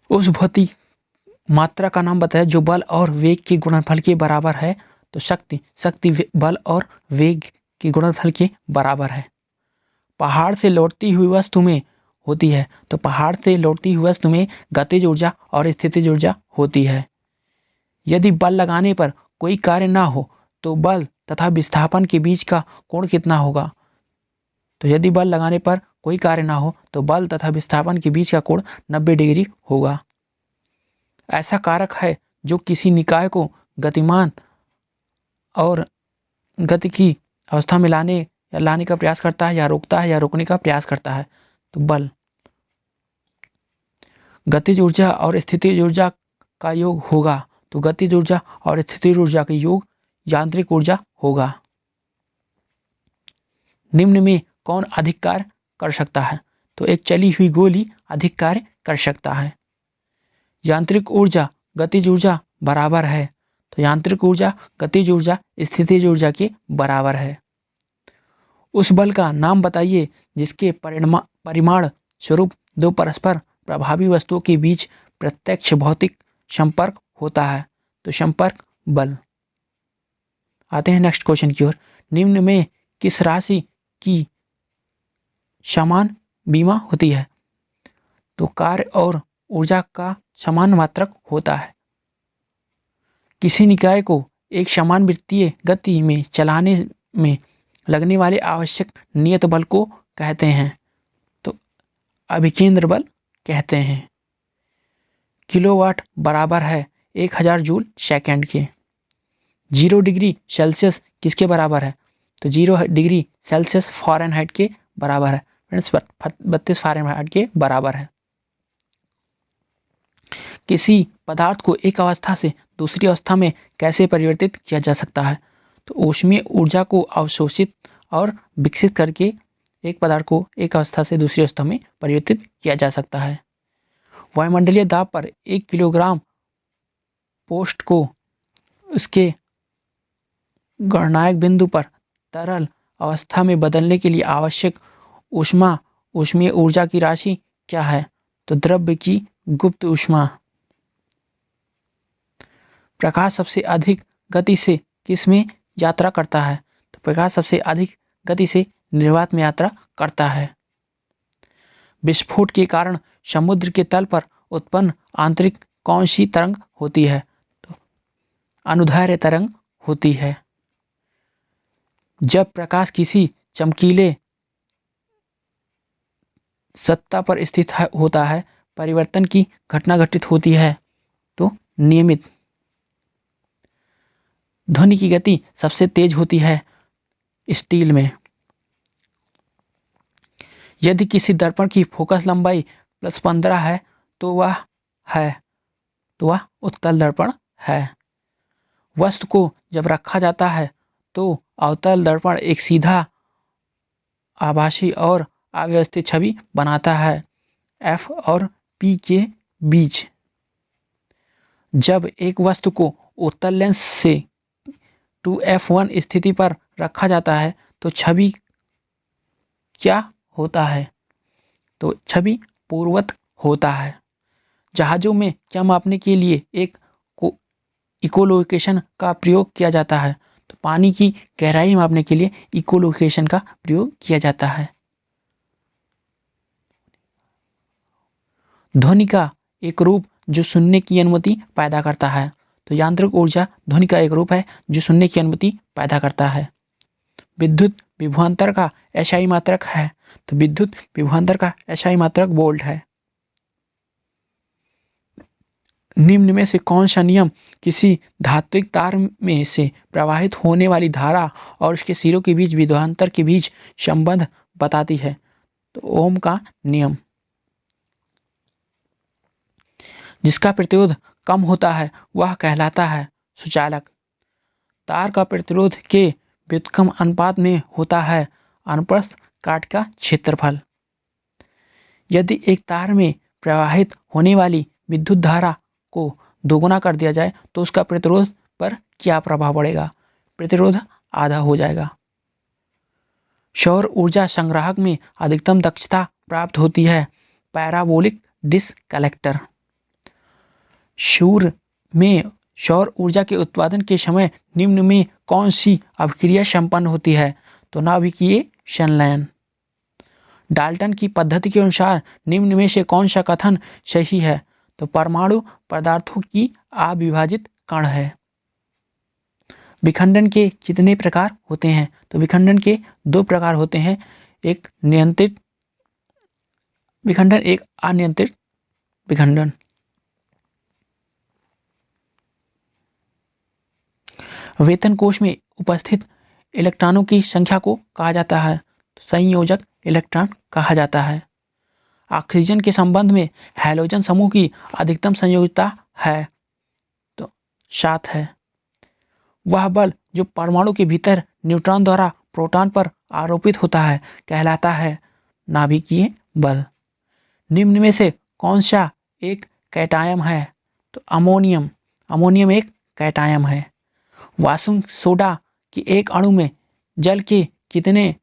उस भौतिक मात्रा का नाम बताया जो बल और वेग के गुणनफल के बराबर है। तो शक्ति बल और वेग के गुणनफल के बराबर है। पहाड़ से लौटती हुई वस्तु में होती है। तो पहाड़ से लौटती हुई वस्तु में गतिज ऊर्जा और स्थितिज ऊर्जा होती है। यदि बल लगाने पर कोई कार्य ना हो तो बल तथा विस्थापन के बीच का कोण कितना होगा? तो यदि बल लगाने पर कोई कार्य ना हो तो बल तथा विस्थापन के बीच का कोण 90 डिग्री होगा। ऐसा कारक है जो किसी निकाय को गतिमान और गति की अवस्था में लाने का प्रयास करता है, या रोकता है, या रोकने का प्रयास करता है। तो बल। गतिज ऊर्जा और स्थितिज ऊर्जा का योग होगा। तो गतिज ऊर्जा और स्थितिज ऊर्जा का योग यांत्रिक ऊर्जा होगा। निम्न में कौन अधिक कार्य कर सकता है? तो एक चली हुई गोली अधिक कार्य कर सकता है। यांत्रिक ऊर्जा गतिज ऊर्जा बराबर है। तो यांत्रिक ऊर्जा गतिज ऊर्जा स्थितिज ऊर्जा के बराबर है। उस बल का नाम बताइए जिसके परिमाण स्वरूप दो परस्पर प्रभावी वस्तुओं के बीच प्रत्यक्ष भौतिक संपर्क होता है। तो संपर्क बल। आते हैं नेक्स्ट क्वेश्चन की ओर। निम्न में किस राशि की समान बीमा होती है? तो कार्य और ऊर्जा का समान मात्रक होता है। किसी निकाय को एक समान वृत्तीय गति में चलाने में लगने वाले आवश्यक नियत बल को कहते हैं। तो अभिकेंद्र बल कहते हैं। किलोवाट बराबर है 1000 जूल सेकेंड के। 0 डिग्री सेल्सियस किसके बराबर है? तो 0 डिग्री सेल्सियस फ़ारेनहाइट के बराबर है। 32 फ़ारेनहाइट के बराबर है। किसी पदार्थ को एक अवस्था से दूसरी अवस्था में कैसे परिवर्तित किया जा सकता है? तो ऊष्मीय ऊर्जा को अवशोषित और विकसित करके एक पदार्थ को एक अवस्था से दूसरी अवस्था में परिवर्तित किया जा सकता है। वायुमंडलीय दाब पर 1 किलोग्राम पोस्ट को उसके गणनायक बिंदु पर तरल अवस्था में बदलने के लिए आवश्यक ऊष्मीय ऊर्जा की राशि क्या है? तो द्रव्य की गुप्त ऊष्मा। प्रकाश सबसे अधिक गति से किस में यात्रा करता है? तो प्रकाश सबसे अधिक गति से निर्वात में यात्रा करता है। विस्फोट के कारण समुद्र के तल पर उत्पन्न आंतरिक कौन सी तरंग होती है? तो अनुदैर्ध्य तरंग होती है। जब प्रकाश किसी चमकीले सत्ता पर स्थित होता है परिवर्तन की घटना घटित होती है। तो नियमित। ध्वनि की गति सबसे तेज होती है स्टील में। यदि किसी दर्पण की फोकस लंबाई +15 है तो वह उत्तल दर्पण है। वस्तु को जब रखा जाता है तो अवतल दर्पण एक सीधा आभासी और अव्यवस्थित छवि बनाता है F और P के बीच। जब एक वस्तु को उत्तल लेंस से 2f1 स्थिति पर रखा जाता है तो छवि क्या होता है? तो छवि पूर्ववत होता है। जहाजों में क्या मापने के लिए एक इकोलोकेशन का प्रयोग किया जाता है? तो पानी की गहराई मापने के लिए इकोलोकेशन का प्रयोग किया जाता है। ध्वनि का एक रूप जो सुनने की अनुमति पैदा करता है। तो यांत्रिक ऊर्जा ध्वनि का एक रूप है जो सुनने की अनुमति पैदा करता है। विद्युत विभवांतर का SI मात्रक है। तो विद्युत विभवांतर का SI मात्रक वोल्ट है। निम्न में से कौन सा नियम किसी धात्विक तार में से प्रवाहित होने वाली धारा और उसके सिरों के बीच विभवांतर के बीच संबंध बताती है? तो ओम का नियम। जिसका प्रतिरोध कम होता है वह कहलाता है सुचालक। तार का प्रतिरोध के व्युत्क्रम अनुपात में होता है अनुप्रस्थ काट का क्षेत्रफल। यदि एक तार में प्रवाहित होने वाली विद्युत धारा को दोगुना कर दिया जाए तो उसका प्रतिरोध पर क्या प्रभाव पड़ेगा? प्रतिरोध आधा हो जाएगा। सौर ऊर्जा संग्राहक में अधिकतम दक्षता प्राप्त होती है पैराबोलिक डिश कलेक्टर। सूर्य में सौर ऊर्जा के उत्पादन के समय निम्न में कौन सी अभिक्रिया संपन्न होती है? तो नाभिकीय संलयन। डाल्टन की पद्धति के अनुसार निम्न में से कौन सा कथन सही है? तो परमाणु पदार्थों की अविभाजित कण है। विखंडन के कितने प्रकार होते हैं? तो विखंडन के 2 प्रकार होते हैं, एक नियंत्रित विखंडन, एक अनियंत्रित विखंडन। वेतन कोश में उपस्थित इलेक्ट्रॉनों की संख्या को कहा जाता है? तो संयोजक इलेक्ट्रॉन कहा जाता है। ऑक्सीजन के संबंध में हैलोजन समूह की अधिकतम संयोजकता है? तो 7 है। वह बल जो परमाणु के भीतर न्यूट्रॉन द्वारा प्रोटॉन पर आरोपित होता है कहलाता है नाभिकीय बल। निम्न में से कौन सा एक कैटायन है? तो अमोनियम। अमोनियम एक कैटायन है। वाशिंग सोडा के एक अणु में जल के कितने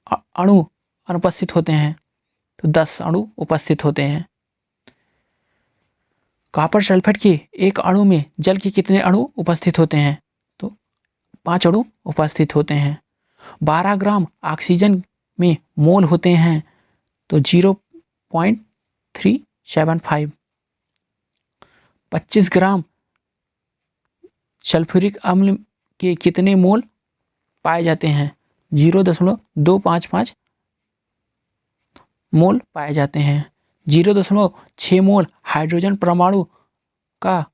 अणु अनुपस्थित होते हैं? तो 10 अणु उपस्थित होते हैं। कॉपर सल्फेट के एक अणु में जल के कितने अणु उपस्थित होते हैं? तो 5 अणु उपस्थित होते हैं। 12 ग्राम ऑक्सीजन में मोल होते हैं? तो 0.375। 25 ग्राम सल्फ्यूरिक अम्ल के कितने मोल पाए जाते हैं? 0.255 मोल पाए जाते हैं। 0.6 मोल हाइड्रोजन परमाणु का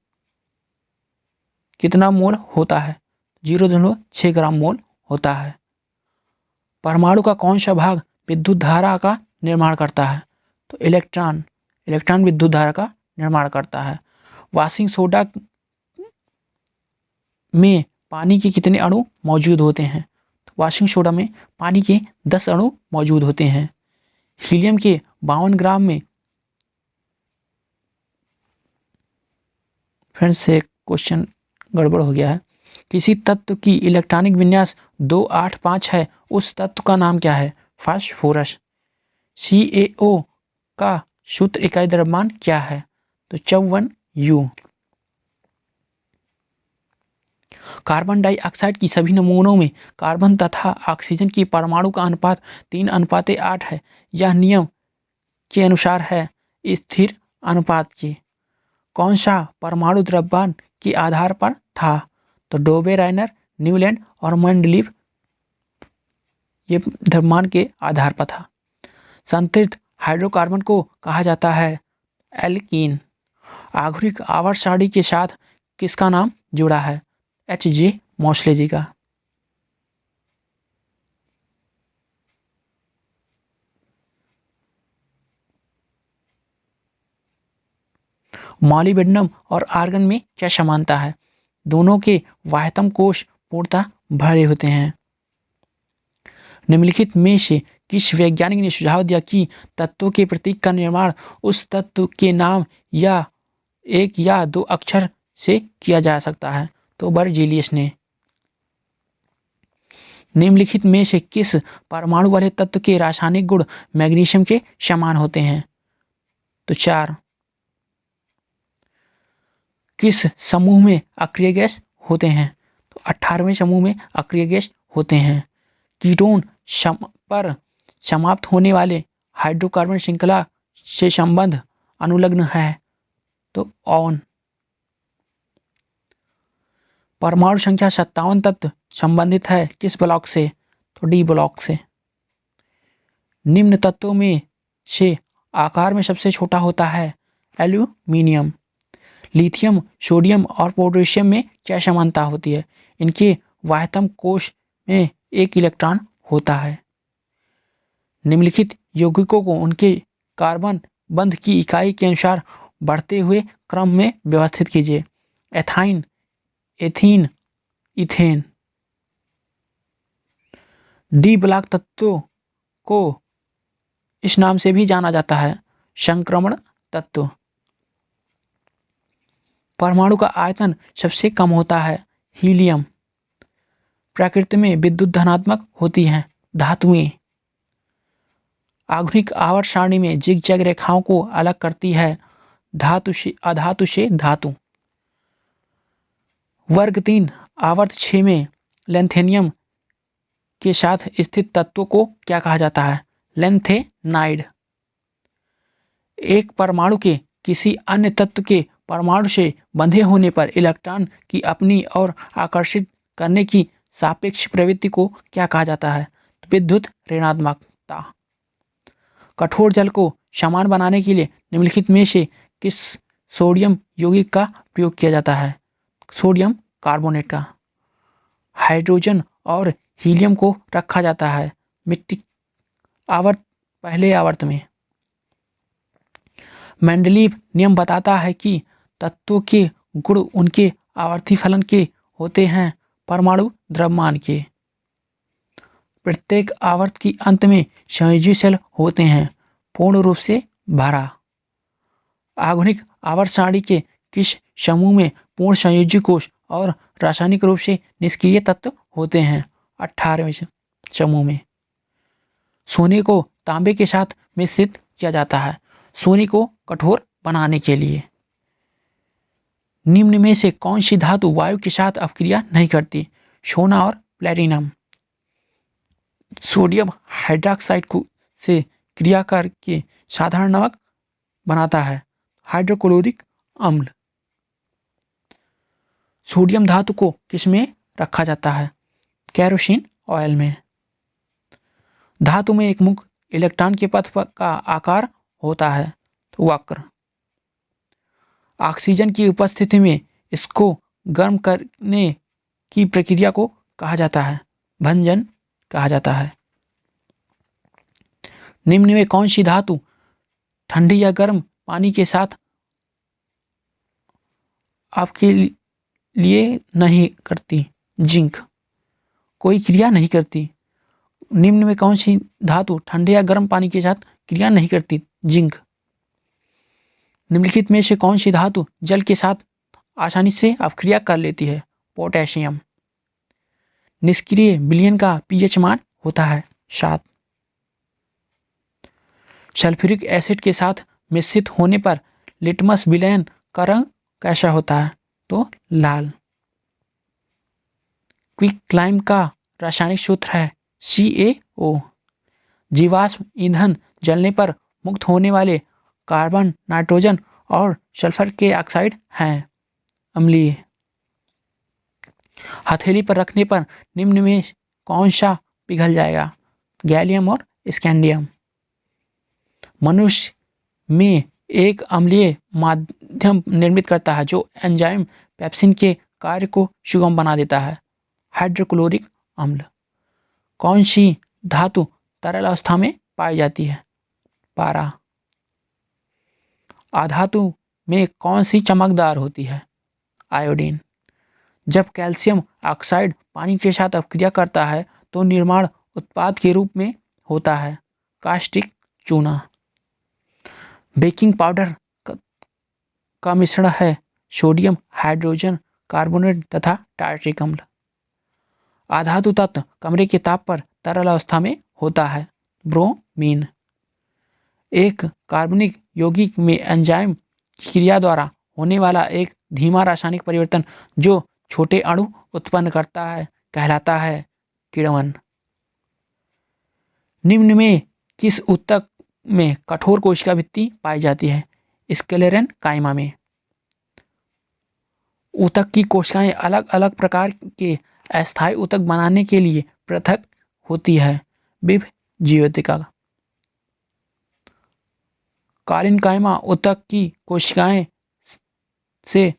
कितना मोल होता है? 0.6 ग्राम मोल होता है। परमाणु का कौन सा भाग विद्युत धारा का निर्माण करता है? तो इलेक्ट्रॉन। इलेक्ट्रॉन विद्युत धारा का निर्माण करता है। वाशिंग सोडा में पानी के कितने अणु मौजूद होते हैं? तो वाशिंग सोडा में पानी के 10 अणु मौजूद होते हैं। हीलियम के 52 ग्राम में, फिर से क्वेश्चन गड़बड़ हो गया है, किसी तत्व की इलेक्ट्रॉनिक विन्यास 285 है, उस तत्व का नाम क्या है? फास्फोरस। CaO का सूत्र इकाई द्रव्यमान क्या है? तो 54 U। कार्बन डाइऑक्साइड की सभी नमूनों में कार्बन तथा ऑक्सीजन की परमाणु का अनुपात 3:8 है। यह नियम के अनुसार है स्थिर अनुपात के। कौन सा परमाणु द्रव्यमान के आधार पर था? तो डोबे, रायनर, न्यूलैंड और मेंडलीव ये द्रव्यमान के आधार पर था। संतृप्त हाइड्रोकार्बन को कहा जाता है एल्कीन। आधुनिक आवर्त सारणी के साथ किसका नाम जुड़ा है? H.J. मोस्ले जी का। मॉलिब्डेनम और आर्गन में क्या समानता है? दोनों के बाह्यतम कोश पूर्णतः भरे होते हैं। निम्नलिखित में से किस वैज्ञानिक ने सुझाव दिया कि तत्वों के प्रतीक का निर्माण उस तत्व के नाम या 1 या 2 अक्षर से किया जा सकता है? तो बर्जीलियस ने। निम्नलिखित में से किस परमाणु वाले तत्व के रासायनिक गुण मैग्नीशियम के समान होते हैं? तो 4। किस समूह में अक्रिय गैस होते हैं? तो 18वें समूह में अक्रिय गैस होते हैं। कीटोन पर समाप्त होने वाले हाइड्रोकार्बन श्रृंखला से संबंध अनुलग्न है? तो ऑन। परमाणु संख्या 57 तत्व संबंधित है किस ब्लॉक से? तो डी ब्लॉक से। निम्न तत्वों में से आकार में सबसे छोटा होता है एल्यूमिनियम। लिथियम, सोडियम और पोटेशियम में क्या समानता होती है? इनके बाह्यतम कोश में 1 इलेक्ट्रॉन होता है। निम्नलिखित यौगिकों को उनके कार्बन बंध की इकाई के अनुसार बढ़ते हुए क्रम में व्यवस्थित कीजिए। Ethyne, ethene, ethane. D block तत्वों को इस नाम से भी जाना जाता है संक्रमण तत्व। परमाणु का आयतन सबसे कम होता है हीलियम। प्रकृति में विद्युत धनात्मक होती हैं धातुएं। आधुनिक आवर्त सारणी में जिगजैग रेखाओं को अलग करती है अधातु से धातु। वर्ग 3 आवर्त 6 में लेंथेनियम के साथ स्थित तत्व को क्या कहा जाता है? लेंथेनाइड। एक परमाणु के किसी अन्य तत्व के परमाणु से बंधे होने पर इलेक्ट्रॉन की अपनी ओर आकर्षित करने की सापेक्ष प्रवृत्ति को क्या कहा जाता है? विद्युत ऋणात्मकता। कठोर जल को समान बनाने के लिए निम्नलिखित में से किस सोडियम यौगिक का प्रयोग किया जाता है? सोडियम कार्बोनेट का। हाइड्रोजन और हीलियम को रखा जाता है मिट्टी आवर्त पहले आवर्त में। मेंडलीव नियम बताता है कि तत्वों के गुण उनके आवर्ती फलन के होते हैं परमाणु द्रव्यमान के। प्रत्येक आवर्त की अंत में संयोजी शेल होते हैं पूर्ण रूप से भरा। आधुनिक आवर्त सारणी के किस समूह में पूर्ण संयोजी कोश और रासायनिक रूप से निष्क्रिय तत्व होते हैं? 18वें समूह में। सोने को तांबे के साथ मिश्रित किया जाता है सोने को कठोर बनाने के लिए। निम्न में से कौन सी धातु वायु के साथ अपक्रिया नहीं करती? सोना और प्लेटिनम। सोडियम हाइड्रोक्साइड को से क्रिया करके साधारण नमक बनाता है हाइड्रोक्लोरिक अम्ल। सोडियम धातु को किसमें रखा जाता है? केरोसिन ऑयल में। धातु में एक मुख्य इलेक्ट्रॉन के पथ का आकार होता है वक्र। ऑक्सीजन की उपस्थिति में इसको गर्म करने की प्रक्रिया को कहा जाता है? भंजन कहा जाता है। निम्न में कौन सी धातु ठंडी या गर्म पानी के साथ आपके लिए नहीं करती? जिंक। कोई क्रिया नहीं करती। निम्न में कौन सी धातु ठंडे या गर्म पानी के साथ क्रिया नहीं करती? जिंक। निम्नलिखित में से कौन सी धातु जल के साथ आसानी से अपक्रिया कर लेती है? पोटेशियम। निष्क्रिय विलयन का पीएच मान होता है 7। सल्फ्यूरिक एसिड के साथ मिश्रित होने पर लिटमस विलयन का रंग कैसा होता है? तो लाल। क्विक क्लाइम का रासायनिक सूत्र है CaO। जीवाश्म ईंधन जलने पर मुक्त होने वाले कार्बन, नाइट्रोजन और सल्फर के ऑक्साइड हैं अम्लीय। हथेली पर रखने पर निम्न में कौन सा पिघल जाएगा? गैलियम और स्कैंडियम। मनुष्य में एक अम्लीय माध्यम निर्मित करता है जो एंजाइम पेप्सिन के कार्य को सुगम बना देता है हाइड्रोक्लोरिक अम्ल। कौन सी धातु तरल अवस्था में पाई जाती है? पारा। अधातु में कौन सी चमकदार होती है? आयोडीन। जब कैल्शियम ऑक्साइड पानी के साथ अपक्रिया करता है तो निर्माण उत्पाद के रूप में होता है कास्टिक चूना। बेकिंग पाउडर का मिश्रण है सोडियम हाइड्रोजन कार्बोनेट तथा टार्ट्रिक अम्ल। अधातु तत्व कमरे के ताप पर तरल अवस्था में होता है ब्रोमीन। एक कार्बनिक यौगिक में एंजाइम की क्रिया द्वारा होने वाला एक धीमा रासायनिक परिवर्तन जो छोटे अणु उत्पन्न करता है कहलाता है किण्वन। निम्न में किस ऊतक में कठोर कोशिका भित्ति पाई जाती है? स्क्लेरन काइमा में। ऊतक की कोशिकाएं अलग अलग प्रकार के अस्थायी ऊतक बनाने के लिए पृथक होती है विभ जीवतिका। कालीन काइमा ऊतक की कोशिकाएं से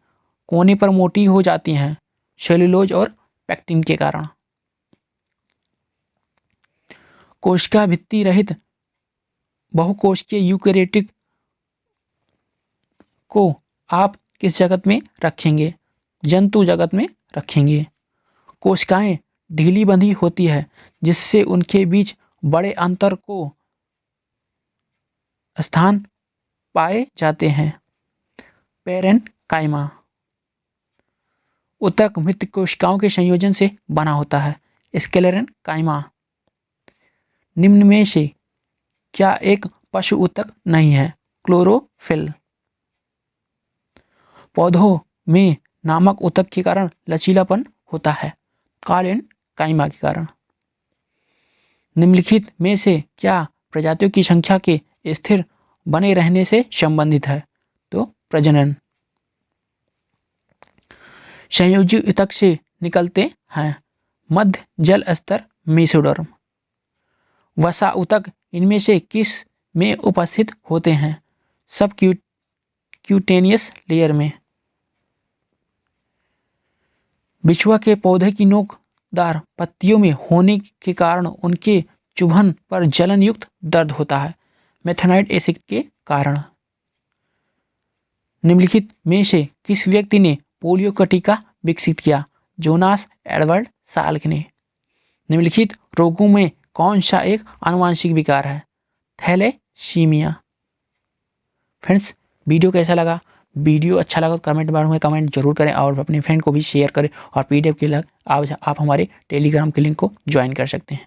कोने पर मोटी हो जाती हैं सेलुलोज और पेक्टिन के कारण। कोशिका भित्ति रहित बहुकोशिकीय यूकेरियोटिक को आप किस जगत में रखेंगे? जंतु जगत में रखेंगे। कोशिकाएं ढीली बंधी होती है जिससे उनके बीच बड़े अंतर को स्थान पाए जाते हैं पेरेन्काइमा। ऊतक मृत कोशिकाओं के संयोजन से बना होता है स्क्लेरन काइमा। निम्न में से क्या एक पशु ऊतक नहीं है? क्लोरोफिल। पौधों में नामक ऊतक के कारण लचीलापन होता है? कालेन काइमा के कारण। निम्नलिखित में से क्या प्रजातियों की संख्या के स्थिर बने रहने से संबंधित है? तो प्रजनन। संयोजी ऊतक से निकलते हैं मध्य जल स्तर मेसोडर्म। वसा ऊतक इनमें से किस में उपस्थित होते हैं? सब क्यूटेनियस लेयर में। बिछुआ के पौधे की नोकदार पत्तियों में होने के कारण उनके चुभन पर जलन युक्त दर्द होता है? मेथेनाइड एसिड के कारण। निम्नलिखित में से किस व्यक्ति ने पोलियो का टीका विकसित किया? जोनास एडवर्ड साल्क ने। निम्नलिखित रोगों में कौन सा एक आनुवांशिक विकार है? थैलेसीमिया। फ्रेंड्स, वीडियो कैसा लगा? वीडियो अच्छा लगा तो कमेंट बार में कमेंट जरूर करें और अपने फ्रेंड को भी शेयर करें और पीडीएफ के लिए आप हमारे टेलीग्राम के लिंक को ज्वाइन कर सकते हैं।